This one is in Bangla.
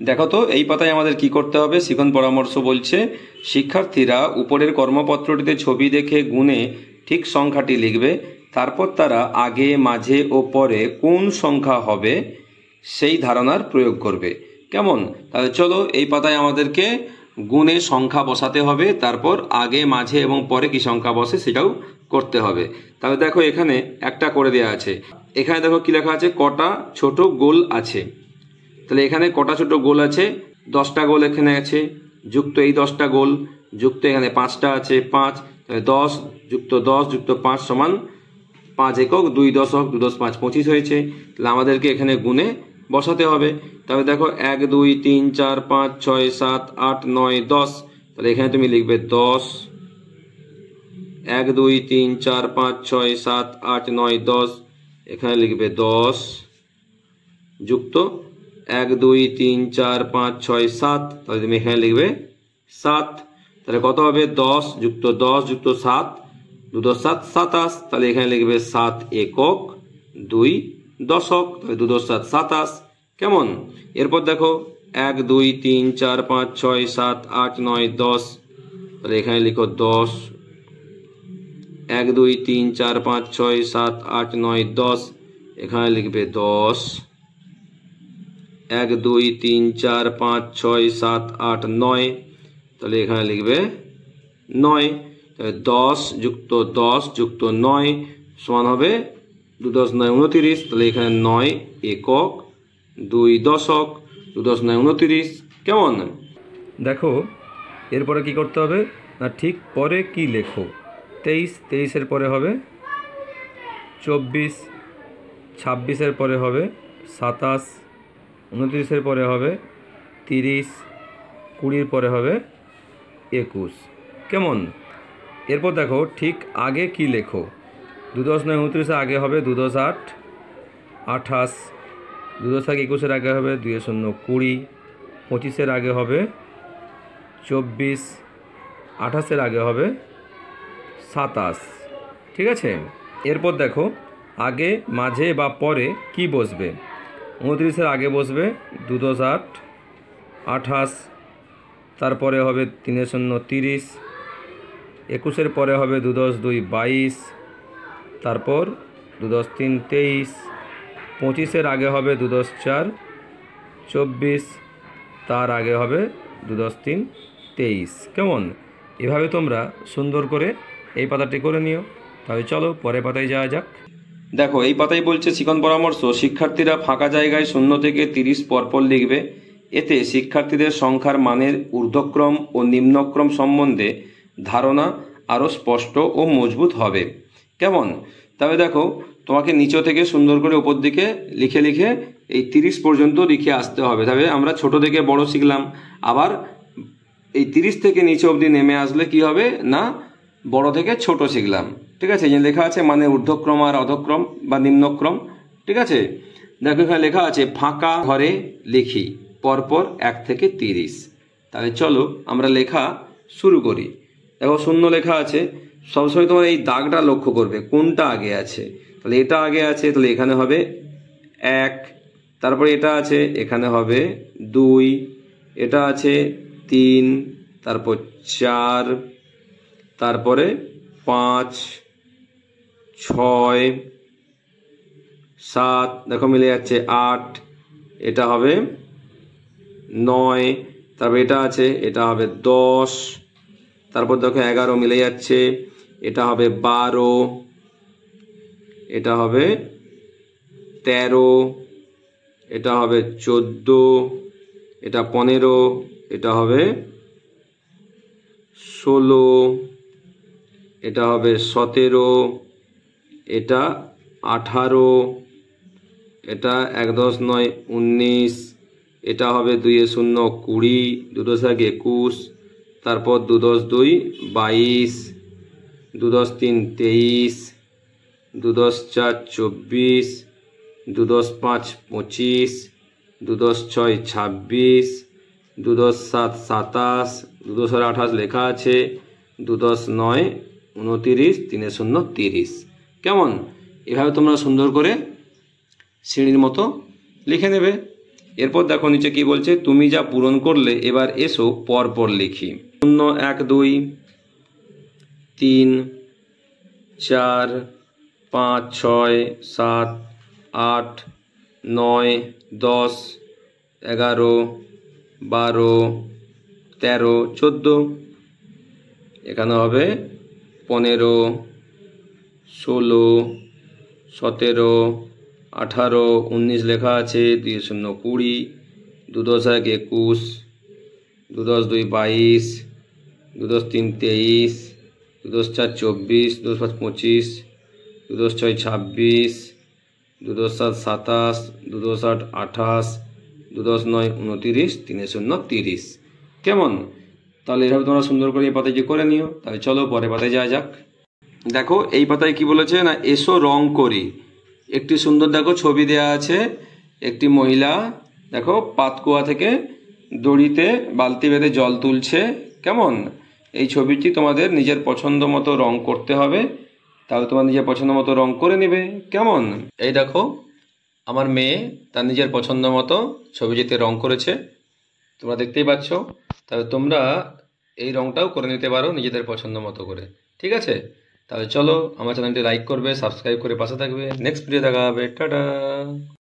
দেখো তো এই পাতায় আমাদের কি করতে হবে। শিখন পরামর্শ বলছে শিক্ষার্থীরা উপরের কর্মপত্রটিতে ছবি দেখে গুণে ঠিক সংখ্যাটি লিখবে, তারপর তারা আগে মাঝে ও পরে কোন সংখ্যা হবে সেই ধারণার প্রয়োগ করবে। কেমন? তাহলে চলো এই পাতায় আমাদেরকে গুণে সংখ্যা বসাতে হবে, তারপর আগে মাঝে এবং পরে কি সংখ্যা বসে সেটাও করতে হবে। তাহলে দেখো এখানে একটা করে দেওয়া আছে, এখানে দেখো কি লেখা আছে, কটা ছোট গোল আছে। তাহলে এখানে কটা ছোট গোল আছে, 10টা গোল এখানে আছে, যুক্ত এই 10টা গোল, যুক্ত এখানে 5টা আছে 5, 10 যুক্ত 10 যুক্ত 5 সমান 5 একক 2 দশক 2 10 5 25 হয়েছে। তাহলে আমাদেরকে এখানে গুণে বসাতে হবে। তবে দেখো 1 2 3 4 5 6 7 8 9 10, তাহলে এখানে তুমি লিখবে 10, 1 2 3 4 5 6 7 8 9 10, এখানে লিখবে 10 যুক্ত 1 2 3 4 5 6 7, তাহলে তুমি এখানে লিখবে 7। তাহলে কত হবে, 10 যুক্ত 10 যুক্ত 7 2 10 7 27, তাহলে এখানে লিখবে 7 একক 2 দশক, তাহলে 2 10 7 27। কেমন? এরপর দেখো 1 2 3 4 5 6 7 8 9 10, তাহলে এখানে লিখো 10, 1 2 3 4 5 6 7 8 9 10, এখানে লিখবে 10, 1 2 3 4 5 6 7 8 9, তাহলে এখানে লিখবে 9। তাহলে 10 যুক্ত 10 যুক্ত 9 সমান হবে 2 10 9 29, তাহলে এখানে 9 একক 2 দশক 2 10 9 29। কেমন? দেখো এরপরে কি করতে হবে না, ঠিক পরে কি লেখো, 23, 23-এর পরে হবে 24, 26-এর পরে হবে 27, 29-এর পরে হবে 30, 20-এর পরে হবে 21। কেমন? এরপর দেখো ঠিক আগে কি লেখো, 2 10 9 29-এর আগে হবে 2 10 8 28, 2 10 21-এর আগে হবে 2 0 20, 25-এর আগে হবে 24, 28-এর আগে হবে 27। ঠিক আছে? এরপর দেখো আগে মাঝে বা পরে কি বসবে, 29-এর আগে বসবে 2 10 8 28, তারপরে হবে 3 0 30, 21-এর পরে হবে 2 10 2 22, তারপর 2 10 3 23, 25-এর আগে হবে 2 10 4 24, তার আগে হবে 2 10 3 23। কেমন? এভাবে তোমরা সুন্দর করে এই পাতাটি করে নিও। তাহলে চলো পরের পাতায় যাওয়া যাক। দেখো এই পাতায় বলছে শিখন পরামর্শ শিক্ষার্থীরা ফাঁকা জায়গায় 0 থেকে 30 পরপর লিখবে, এতে শিক্ষার্থীদের সংখ্যার মানের ঊর্ধ্বক্রম ও নিম্নক্রম সম্বন্ধে ধারণা আরও স্পষ্ট ও মজবুত হবে। কেমন? তবে দেখো তোমাকে নিচ থেকে সুন্দর করে উপর দিকে লিখে লিখে এই 30 পর্যন্ত লিখে আসতে হবে। তবে আমরা ছোট থেকে বড় শিখলাম, আবার এই 30 থেকে নিচে অবধি নেমে আসলে কি হবে না, বড় থেকে ছোট শিখলাম। ঠিক আছে? যে লেখা আছে মানে ঊর্ধ্বক্রম আর অধক্রম বা নিম্নক্রম। ঠিক আছে? দেখো এখানে লেখা আছে ফাঁকা ঘরে লিখি পরপর 1 থেকে 30। তাহলে চলো আমরা লেখা শুরু করি। দেখো 0 লেখা আছে, সবসময় তোমার এই দাগটা লক্ষ্য করবে কোনটা আগে আছে। তাহলে এটা আগে আছে, তাহলে এখানে হবে 1, তারপরে এটা আছে এখানে হবে 2, এটা আছে 3, তারপর 4, তারপরে 5 6 7, দেখো মিলে যাচ্ছে 8, এটা হবে 9, তারপর এটা আছে এটা হবে 10, তারপর দেখো 11 মিলে যাচ্ছে, এটা হবে 12, এটা হবে 13, এটা হবে 14, এটা 15, এটা হবে 16, এটা হবে 17, এটা 18, এটা 1 10 9 19, এটা হবে 2 0 20, 2 10 21, তারপর 2 10 2 22, 2 10 3 23, 2 10 4 24, 2 10 5 25, 2 10 6 26, 2 10 7 27, 2 10 28 লেখা আছে, 2 10 9 29, 3 0 30। কেমন? এভাবে তোমরা সুন্দর করে সিঁড়ির মতো লিখে নেবে। এরপর দেখো নিচে কি বলছে, তুমি যা পূরণ করলে এবার এসো পর পর লিখি। 0 1 2 3 4 5 6 7 8 9 10 11 12 13 14, এখানে হবে 15 16 17 18 19 লেখা আছে, 2 0 20, 2 10 1 21, 2 10 2 22, 2 10 3 23, 2 10 4 24, 2 10 5 25, 2 10 6 26, 2 10 7 27, 2 10 8 28, 2 10 9 29, 3 0 30। কেমন? তাহলে এভাবে তোমরা সুন্দর করে এই পাতায় করে নিও। তাহলে চলো পরের পাতায় যাওয়া যাক। দেখো এই পাতায় কি বলেছে না, এসো রং করি। একটি সুন্দর দেখো ছবি দেয়া আছে, একটি মহিলা দেখো পাতকুয়া থেকে দড়িতে বালতি বেঁধে জল তুলছে। কেমন? এই ছবিটি তোমাদের নিজের পছন্দ মতো রং করতে হবে, তাহলে তোমার নিজের পছন্দ মতো রং করে নেবে। কেমন? এই দেখো আমার মেয়ে তার নিজের পছন্দ মতো ছবিটিতে রং করেছে, তোমরা দেখতেই পাচ্ছ। তাহলে তোমরা এই রংটাও করে নিতে পারো নিজেদের পছন্দ মতো করে। ঠিক আছে? তাহলে চলো আমার চ্যানেলটি লাইক করবে, সাবস্ক্রাইব করে পাশে থাকবে। নেক্সট ভিডিও দেখা হবে। টাটা।